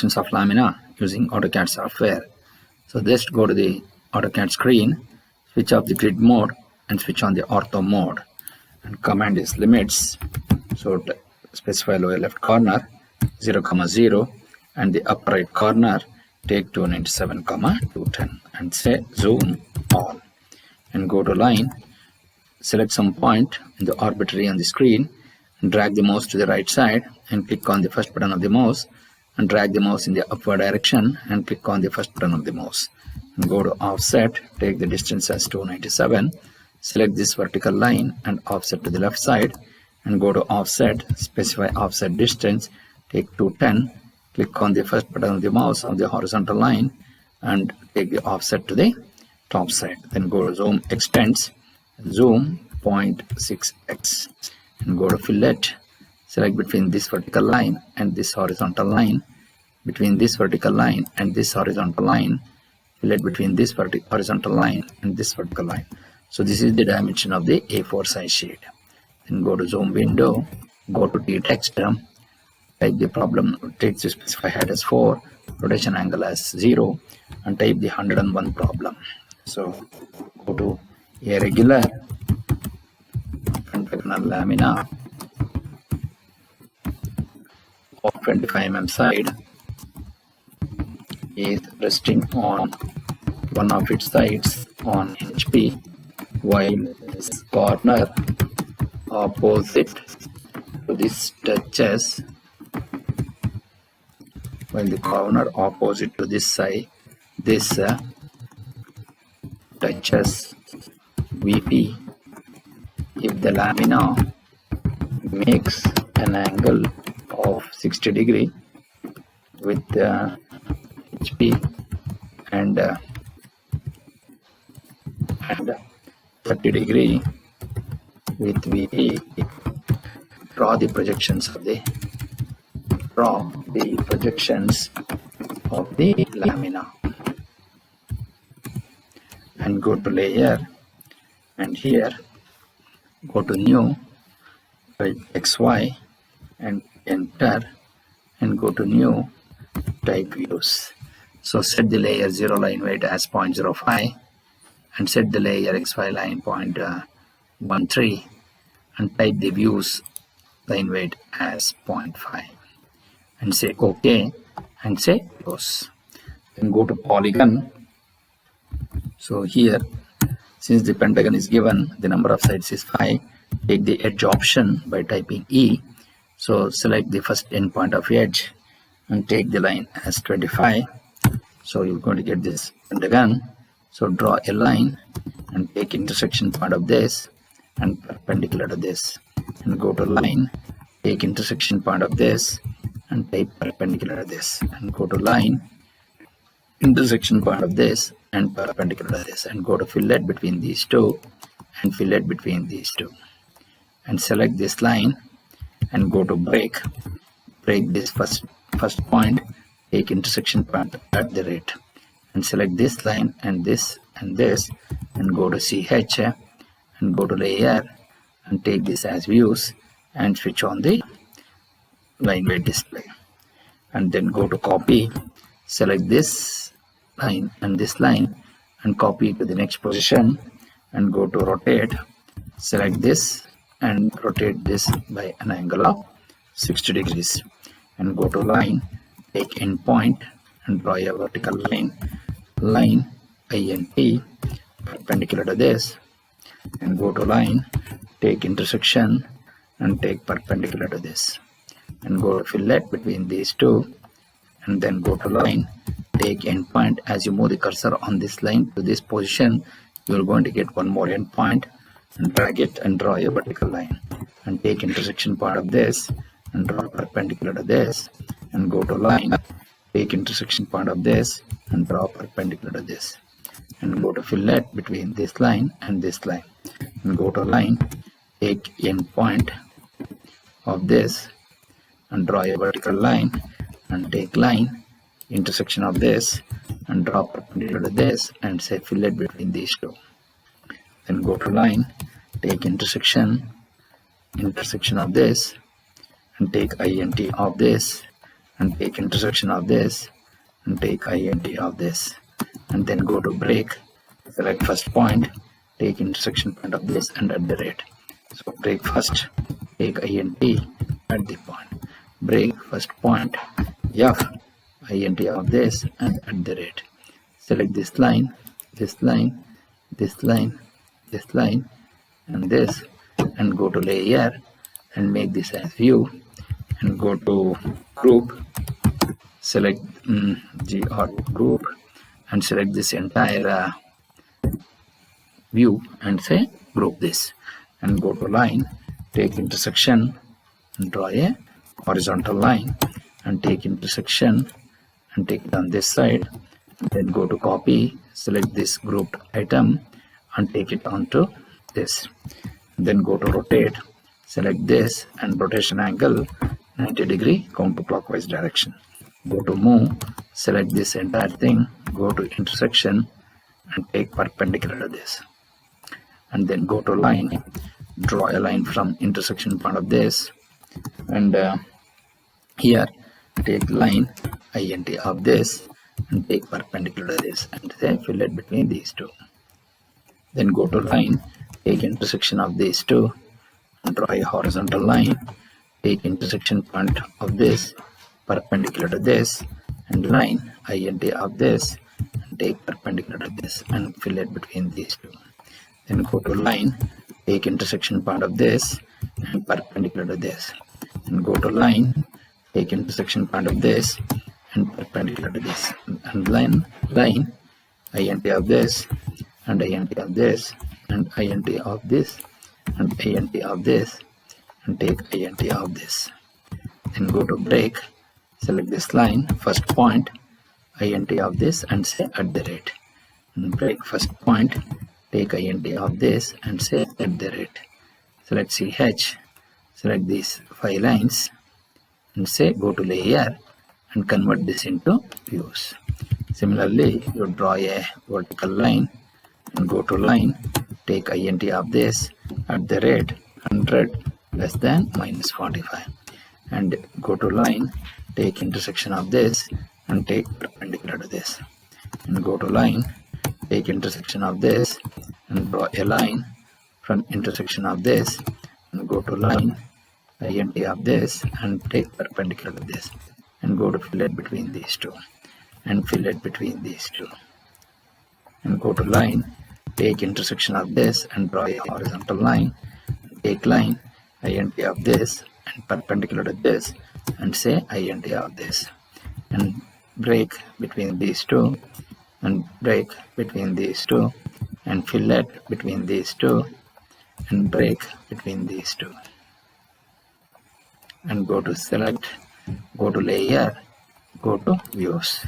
projections of lamina using AutoCAD software. So just go to the AutoCAD screen, switch off the grid mode and switch on the ortho mode. And command is limits. So specify lower left corner 0, 0 and the upper right corner take 297, 210 and say zoom all. And go to line, select some point in the arbitrary on the screen and drag the mouse to the right side and click on the first button of the mouse and drag the mouse in the upward direction and click on the first button of the mouse and go to offset, take the distance as 297, select this vertical line and offset to the left side and go to offset, specify offset distance, take 210, click on the first button of the mouse on the horizontal line and take the offset to the top side. Then go to zoom extents, zoom 0.6x and go to fillet, select between this vertical line and this horizontal line, between this vertical line and this horizontal line, fillet between this horizontal line and this vertical line. So this is the dimension of the A4 size sheet. Then go to zoom window, go to t-text, type the problem, take to specify head as 4, rotation angle as 0 and type the 101 problem. So go to irregular pentagonal lamina of 25 mm side is resting on one of its sides on HP, while this corner opposite to this touches, while the corner opposite to this side, this touches VP. If the lamina makes an angle of 60 degree with HP and 30 degree with VP, draw the projections of the lamina and go to layer and here go to new, type XY and enter and go to new, type views. So set the layer 0 line weight as 0.05 and set the layer XY line 0.13 and type the views line weight as 0.5 and say OK and say close. Then go to polygon. So here, since the pentagon is given, the number of sides is 5, take the edge option by typing E. So select the first endpoint of edge and take the line as 25. So you're going to get this pentagon. So draw a line and take intersection point of this and perpendicular to this and go to line, take intersection point of this and type perpendicular to this and go to line, intersection point of this and perpendicular to this and go to fillet between these two and fillet between these two and select this line and go to break this first point, take intersection point at the rate and select this line and this and this and go to CH and go to layer and take this as views and switch on the line weight display and then go to copy, select this line and this line and copy to the next position and go to rotate, select this and rotate this by an angle of 60 degrees and go to line, take endpoint and draw a vertical line INT perpendicular to this and go to line, take intersection and take perpendicular to this and go to fillet between these two and then go to line, take endpoint. As you move the cursor on this line to this position, you're going to get one more endpoint and drag it and draw a vertical line and take intersection part of this and draw perpendicular to this and go to line, take intersection part of this and draw perpendicular to this and go to fillet between this line and this line and go to line, take endpoint of this and draw a vertical line and take line, intersection of this and draw perpendicular to this and say fillet between these two. Then go to line, take intersection of this and take INT of this and take intersection of this and take int of this, and then go to break, select first point, take intersection point of this and at the rate. So break first, take int at the point, break first point f int of this and at the rate. Select this line, this line, this line, this line, and this, and go to layer and make this as view, and go to group, select group, and select this entire view and say group this, and go to line, take intersection and draw a horizontal line, and take intersection and take it on this side, then go to copy, select this grouped item and take it onto this, then go to rotate, select this and rotation angle 90 degree counterclockwise direction, go to move, select this entire thing, go to intersection and take perpendicular to this, and then go to line, draw a line from intersection point of this, and here take line int of this and take perpendicular to this and say fillet between these two, then go to line, take intersection of these two and draw a horizontal line, take intersection point of this perpendicular to this and line int of this and take perpendicular to this and fillet between these two, then go to line, take intersection point of this and perpendicular to this, and go to line, take intersection point of this and perpendicular to this, and line int of this and int of this and int of this and int of this and take int of this, then go to break, select this line, first point int of this and say at the rate, and break first point, take int of this and say at the rate, select ch, select these 5 lines and say go to layer and convert this into views. Similarly, you draw a vertical line and go to line, take int of this at the rate 100 less than minus 45, and go to line, take intersection of this and take perpendicular to this, and go to line, take intersection of this and draw a line from intersection of this and go to line int of this and take perpendicular to this and go to fillet between these two and fillet between these two, and go to line, take intersection of this and draw a horizontal line, take line int of this and perpendicular to this and say int of this, and break between these two and break between these two and fillet between these two and break between these two, and go to select, go to layer, go to views.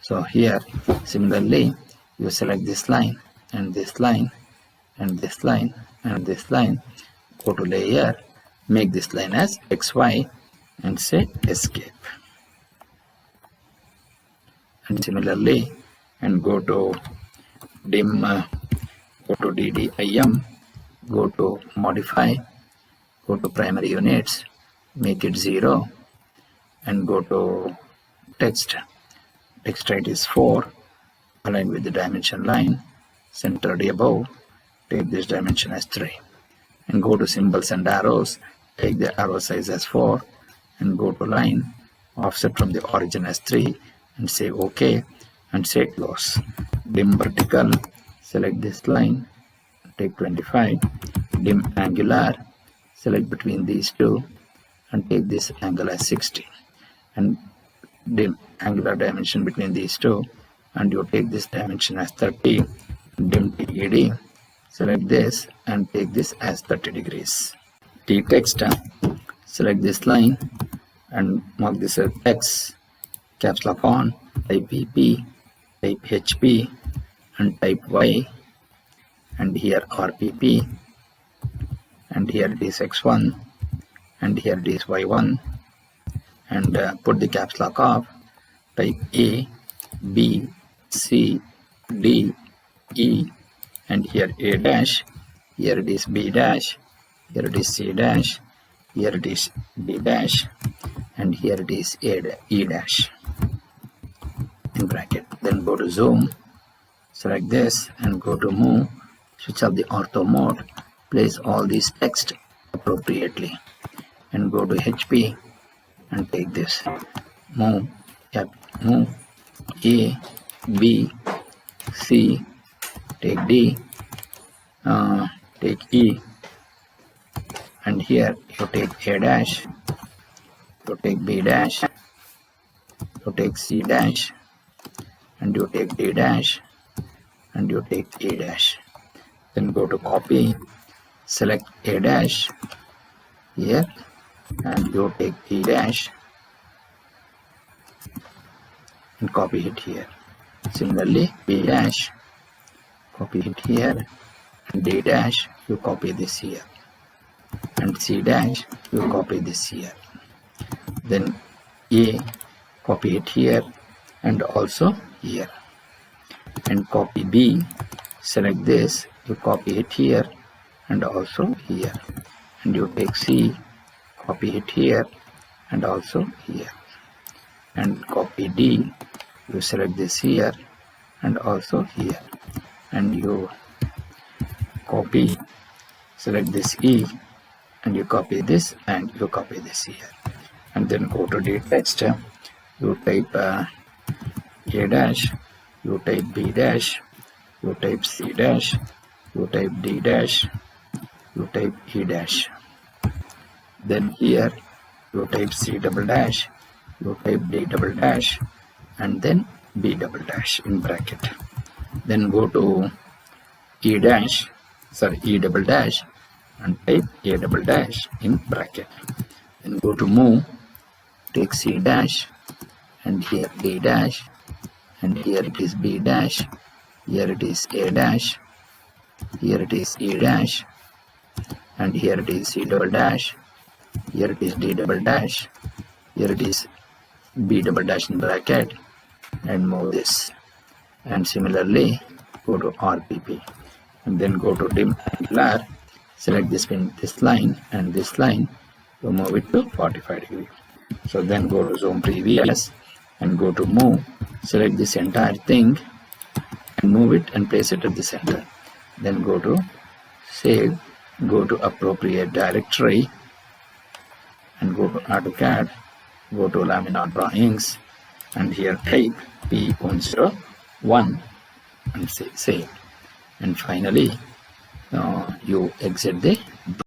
So here similarly you select this line and this line and this line and this line, go to layer, make this line as xy and say escape, and similarly and go to dim, go to DDIM, go to modify, go to primary units, make it 0 and go to text height is 4, align with the dimension line, centered above, take this dimension as 3, and go to symbols and arrows, take the arrow size as 4 and go to line, offset from the origin as 3 and say OK and say close. Dim vertical, select this line, take 25, dim angular, select between these two and take this angle as 60, and dim angular dimension between these two and you take this dimension as 30, dim TED, select this and take this as 30 degrees. T-text, select this line and mark this as X, caps lock on, type PP, type HP and type Y, and here RPP, and here it is X1 and here it is Y1, and put the caps lock off, type A, B, C, D, E, and here A dash, here it is B dash, here it is C dash, here it is B dash, and here it is E dash in bracket. Then go to zoom, select this and go to move, switch off the ortho mode, place all these text appropriately, and go to HP and take this, move A, B, C, take D, take E, and here you take A dash, you take B dash, you take C dash, and you take D dash, and you take A dash. Then go to copy, select A dash here, and you take E dash and copy it here. Similarly, B dash, copy it here, and D dash, you copy this here, and C dash, you copy this here. Then A, copy it here and also here, and copy B, select this, you copy it here and also here, and you take C, copy it here and also here, and copy D, you select this here and also here, and you copy, select this E, and you copy this and you copy this here, and then go to the text, you type A dash, you type B dash, you type C dash, you type D dash, you type E dash. Then here you type C double dash, you type D double dash, and then B double dash in bracket. Then go to E double dash and type A double dash in bracket. Then go to move, take C dash, and here D dash, and here it is B dash, here it is A dash, here it is E dash, and here it is C double dash, here it is D double dash, here it is B double dash in bracket, and move this. And similarly go to RPP, and then go to dim angular, select this line and this line, to move it to 45 degree. So then go to zoom previous and go to move, select this entire thing and move it and place it at the center. Then go to save, go to appropriate directory and go to AutoCAD, go to lamina drawings, and here type P101 and say save. And finally you exit the